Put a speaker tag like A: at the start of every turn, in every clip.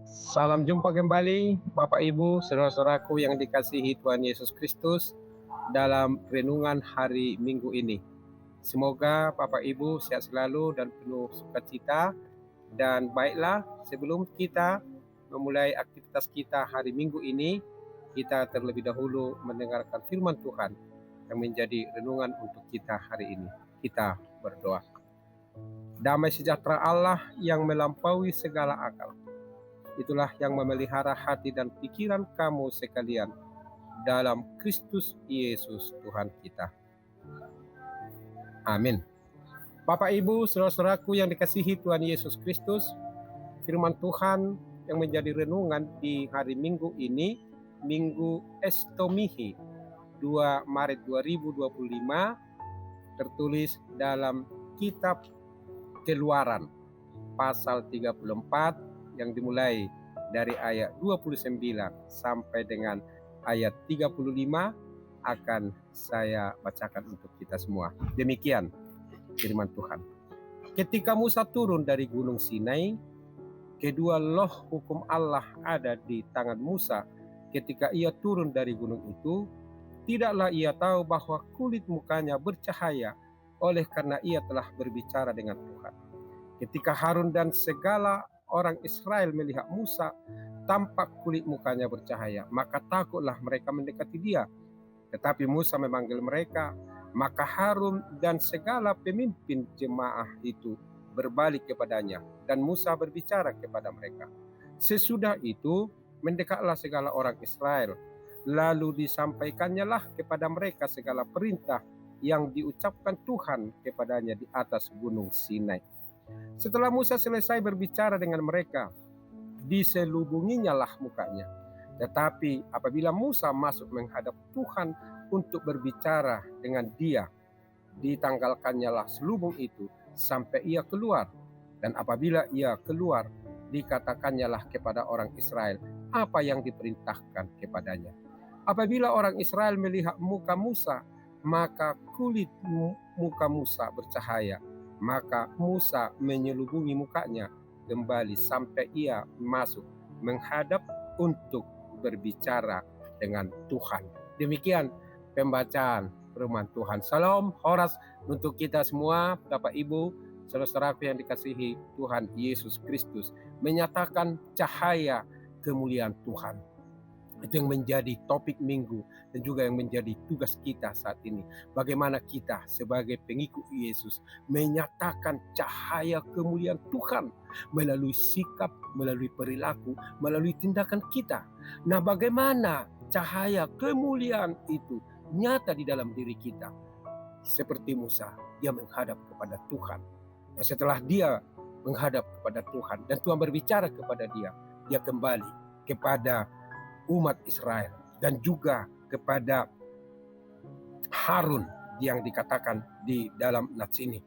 A: Salam jumpa kembali Bapak Ibu, saudara-saudaraku yang dikasihi Tuhan Yesus Kristus dalam renungan hari Minggu ini. Semoga Bapak Ibu sehat selalu dan penuh sukacita. Dan baiklah, sebelum kita memulai aktivitas kita hari Minggu ini, kita terlebih dahulu mendengarkan firman Tuhan yang menjadi renungan untuk kita hari ini. Kita berdoa. Damai sejahtera Allah yang melampaui segala akal, itulah yang memelihara hati dan pikiran kamu sekalian dalam Kristus Yesus Tuhan kita. Amin. Bapak Ibu, saudara-saudaraku yang dikasihi Tuhan Yesus Kristus, firman Tuhan yang menjadi renungan di hari Minggu ini, Minggu Estomihi 2 Maret 2025, tertulis dalam kitab Keluaran pasal 34 yang dimulai dari ayat 29 sampai dengan ayat 35 akan saya bacakan untuk kita semua. Demikian firman Tuhan. Ketika Musa turun dari gunung Sinai, kedua loh hukum Allah ada di tangan Musa. Ketika ia turun dari gunung itu, tidaklah ia tahu bahwa kulit mukanya bercahaya oleh karena ia telah berbicara dengan Tuhan. Ketika Harun dan segala orang Israel melihat Musa, tampak kulit mukanya bercahaya, maka takutlah mereka mendekati dia. Tetapi Musa memanggil mereka, maka Harun dan segala pemimpin jemaah itu berbalik kepadanya, dan Musa berbicara kepada mereka. Sesudah itu mendekatlah segala orang Israel, lalu disampaikannya lah kepada mereka segala perintah yang diucapkan Tuhan kepadanya di atas gunung Sinai. Setelah Musa selesai berbicara dengan mereka, diselubunginya lah mukanya. Tetapi apabila Musa masuk menghadap Tuhan untuk berbicara dengan dia, ditanggalkannya lah selubung itu sampai ia keluar. Dan apabila ia keluar, dikatakannya lah kepada orang Israel apa yang diperintahkan kepadanya. Apabila orang Israel melihat muka Musa, maka kulit muka Musa bercahaya. Maka Musa menyelubungi mukanya kembali sampai ia masuk menghadap untuk berbicara dengan Tuhan. Demikian pembacaan firman Tuhan. Salam horas untuk kita semua, Bapak Ibu, saudara-saudaraku yang dikasihi Tuhan Yesus Kristus, menyatakan cahaya kemuliaan Tuhan. Itu yang menjadi topik minggu dan juga yang menjadi tugas kita saat ini. Bagaimana kita sebagai pengikut Yesus menyatakan cahaya kemuliaan Tuhan melalui sikap, melalui perilaku, melalui tindakan kita. Nah, bagaimana cahaya kemuliaan itu nyata di dalam diri kita? Seperti Musa, dia menghadap kepada Tuhan. Dan setelah dia menghadap kepada Tuhan dan Tuhan berbicara kepada dia, dia kembali kepada umat Israel dan juga kepada Harun yang dikatakan di dalam nats ini.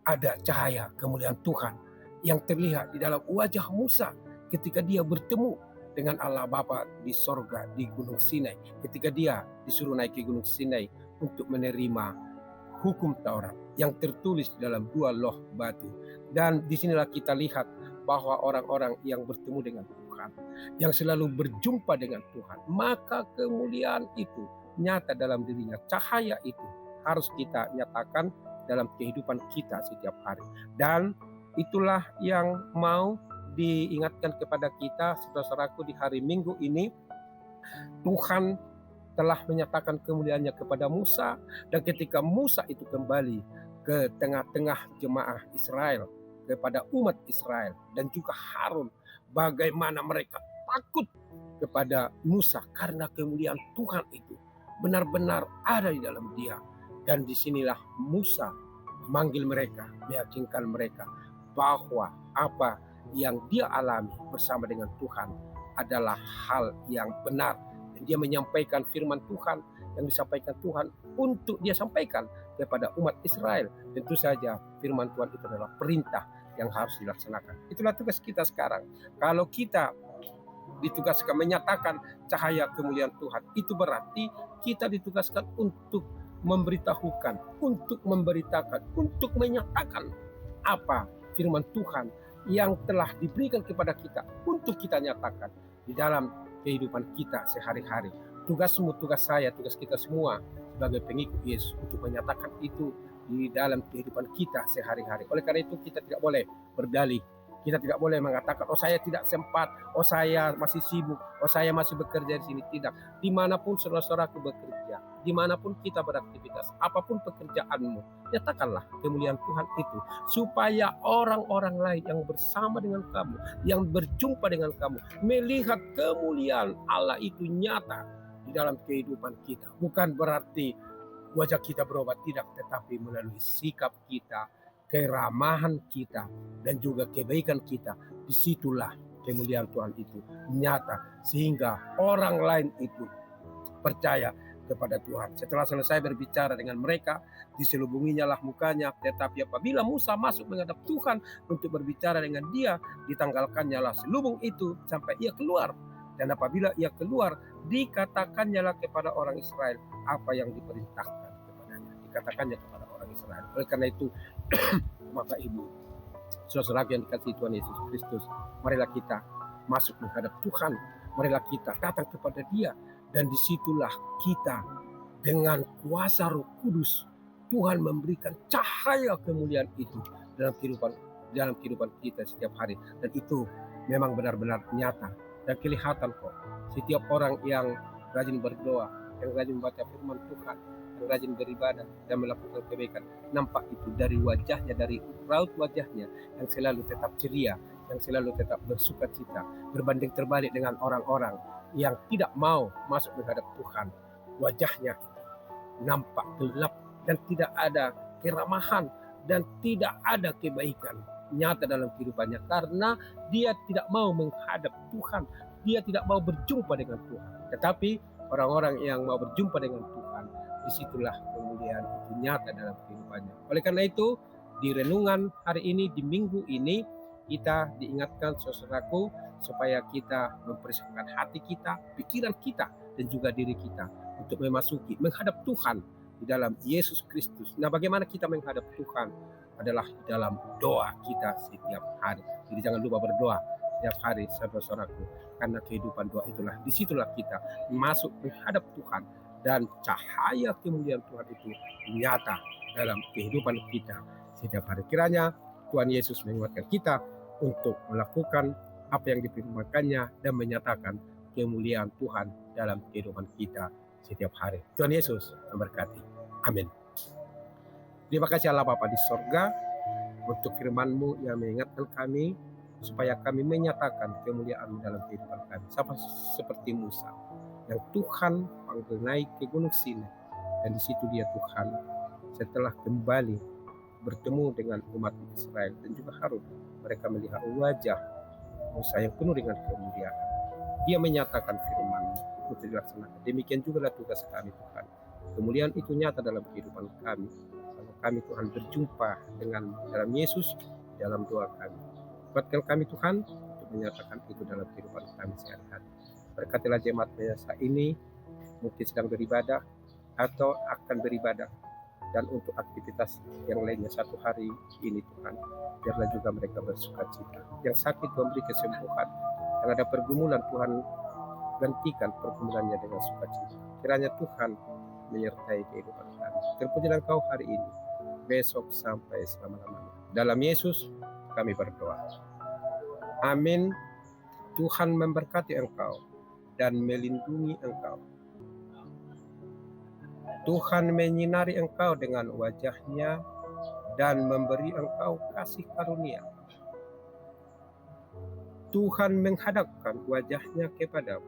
A: Ada cahaya kemuliaan Tuhan yang terlihat di dalam wajah Musa ketika dia bertemu dengan Allah Bapa di sorga di Gunung Sinai, ketika dia disuruh naik ke Gunung Sinai untuk menerima hukum Taurat yang tertulis dalam 2 loh batu. Dan disinilah kita lihat bahwa orang-orang yang bertemu dengan Tuhan, yang selalu berjumpa dengan Tuhan, maka kemuliaan itu nyata dalam dirinya. Cahaya itu harus kita nyatakan dalam kehidupan kita setiap hari. Dan itulah yang mau diingatkan kepada kita, saudara-saudaraku, di hari Minggu ini. Tuhan telah menyatakan kemuliaannya kepada Musa, dan ketika Musa itu kembali ke tengah-tengah jemaah Israel, kepada umat Israel dan juga Harun, bagaimana mereka takut kepada Musa karena kemuliaan Tuhan itu benar-benar ada di dalam dia. Dan disinilah Musa memanggil mereka, meyakinkan mereka bahwa apa yang dia alami bersama dengan Tuhan adalah hal yang benar. Dan dia menyampaikan firman Tuhan yang disampaikan Tuhan untuk dia sampaikan kepada umat Israel. Tentu saja firman Tuhan itu adalah perintah yang harus dilaksanakan. Itulah tugas kita sekarang. Kalau kita ditugaskan menyatakan cahaya kemuliaan Tuhan, itu berarti kita ditugaskan untuk memberitahukan, untuk memberitakan, untuk menyatakan apa firman Tuhan yang telah diberikan kepada kita untuk kita nyatakan di dalam kehidupan kita sehari-hari. Tugasmu, tugas saya, tugas kita semua sebagai pengikut Yesus untuk menyatakan itu di dalam kehidupan kita sehari-hari. Oleh karena itu kita tidak boleh berdalih. Kita tidak boleh mengatakan, oh saya tidak sempat, oh saya masih sibuk, oh saya masih bekerja di sini. Tidak. Dimanapun saudara-saudaraku bekerja, dimanapun kita beraktivitas, apapun pekerjaanmu, nyatakanlah kemuliaan Tuhan itu. Supaya orang-orang lain yang bersama dengan kamu, yang berjumpa dengan kamu, melihat kemuliaan Allah itu nyata di dalam kehidupan kita. Bukan berarti wajah kita berubah, tidak, tetapi melalui sikap kita, keramahan kita, dan juga kebaikan kita. Disitulah kemuliaan Tuhan itu nyata, sehingga orang lain itu percaya kepada Tuhan. Setelah selesai berbicara dengan mereka, diselubunginya lah mukanya. Tetapi apabila Musa masuk menghadap Tuhan untuk berbicara dengan dia, ditanggalkannya lah selubung itu sampai ia keluar. Dan apabila ia keluar, dikatakannya lah kepada orang Israel apa yang diperintahkan kepadanya. Dikatakannya kepada orang Israel. Oleh karena itu, Bapak Ibu, saudara yang dikasihi Tuhan Yesus Kristus, marilah kita masuk menghadap Tuhan. Marilah kita datang kepada Dia, dan disitulah kita dengan kuasa Roh Kudus, Tuhan memberikan cahaya kemuliaan itu dalam kehidupan kita setiap hari. Dan itu memang benar-benar nyata dan kelihatan kok. Setiap orang yang rajin berdoa, yang rajin membaca firman Tuhan, yang rajin beribadah dan melakukan kebaikan, nampak itu dari wajahnya, dari raut wajahnya yang selalu tetap ceria, yang selalu tetap bersuka cita, berbanding terbalik dengan orang-orang yang tidak mau masuk menghadap Tuhan. Wajahnya nampak gelap dan tidak ada keramahan dan tidak ada kebaikan nyata dalam kehidupannya, karena dia tidak mau menghadap Tuhan, dia tidak mau berjumpa dengan Tuhan. Tetapi orang-orang yang mau berjumpa dengan Tuhan, disitulah kemuliaan itu nyata dalam kehidupannya. Oleh karena itu, di renungan hari ini, di minggu ini, kita diingatkan saudaraku, supaya kita mempersiapkan hati kita, pikiran kita, dan juga diri kita untuk memasuki, menghadap Tuhan di dalam Yesus Kristus. Nah, bagaimana kita menghadap Tuhan? Adalah di dalam doa kita setiap hari. Jadi jangan lupa berdoa setiap hari, saudara-saudaraku, karena kehidupan doa itulah, disitulah kita masuk menghadap Tuhan, dan cahaya kemuliaan Tuhan itu nyata dalam kehidupan kita setiap hari. Kiranya Tuhan Yesus menguatkan kita untuk melakukan apa yang difirmankannya dan menyatakan kemuliaan Tuhan dalam kehidupan kita setiap hari. Tuhan Yesus memberkati. Amin. Terima kasih Allah Bapa di sorga untuk firman-Mu yang mengingatkan kami supaya kami menyatakan kemuliaan dalam kehidupan kami. Sama seperti Musa yang Tuhan panggil naik ke Gunung Sinai, dan di situ dia Tuhan setelah kembali bertemu dengan umat Israel dan juga Harun, mereka melihat wajah Musa yang penuh dengan kemuliaan. Dia menyatakan firman untuk dilaksanakan. Demikian juga tugas kami Tuhan. Kemuliaan itu nyata dalam kehidupan kami. Kalau kami Tuhan berjumpa dengan dalam Yesus, dalam doa kami. Kuatkan kami Tuhan untuk menyatakan itu dalam kehidupan kami sehari-hari. Berkatilah jemaat biasa ini, mungkin sedang beribadah atau akan beribadah, dan untuk aktivitas yang lainnya satu hari ini Tuhan, biarlah juga mereka bersuka cita. Yang sakit Tuhan beri kesembuhan, yang ada pergumulan Tuhan gantikan pergumulannya dengan sukacita. Kiranya Tuhan menyertai kehidupan kami. Terpujilah Engkau hari ini, besok sampai selama-lamanya. Dalam Yesus kami berdoa. Amin. Tuhan memberkati engkau dan melindungi engkau. Tuhan menyinari engkau dengan wajah-Nya dan memberi engkau kasih karunia. Tuhan menghadapkan wajah-Nya kepadamu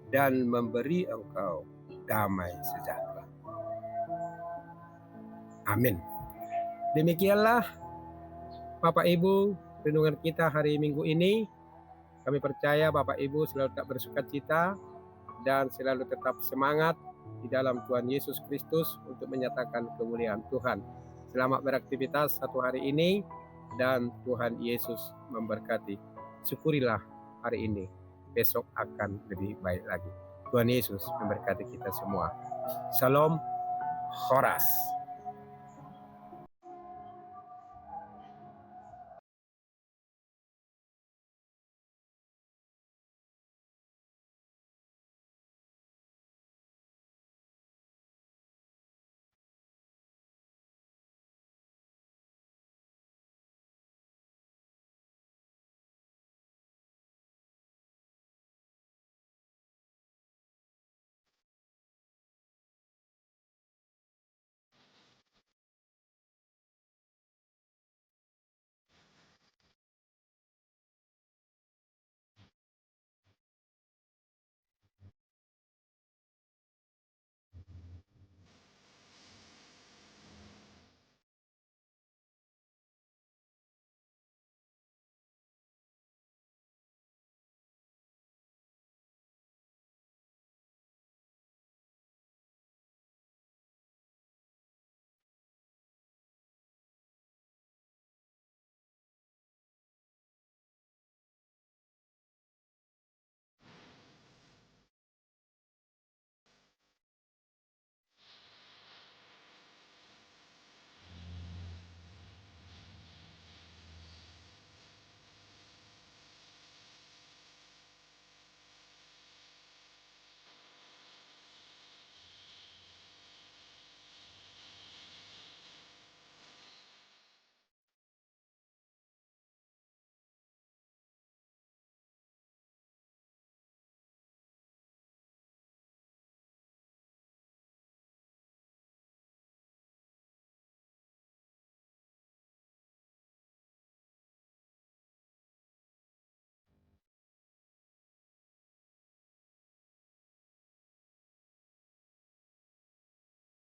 A: dan memberi engkau damai sejahtera. Amin. Demikianlah Bapak Ibu renungan kita hari Minggu ini. Kami percaya Bapak Ibu selalu tetap bersuka cita dan selalu tetap semangat di dalam Tuhan Yesus Kristus untuk menyatakan kemuliaan Tuhan. Selamat beraktivitas satu hari ini dan Tuhan Yesus memberkati. Syukurilah hari ini, besok akan lebih baik lagi. Tuhan Yesus memberkati kita semua. Shalom, Horas.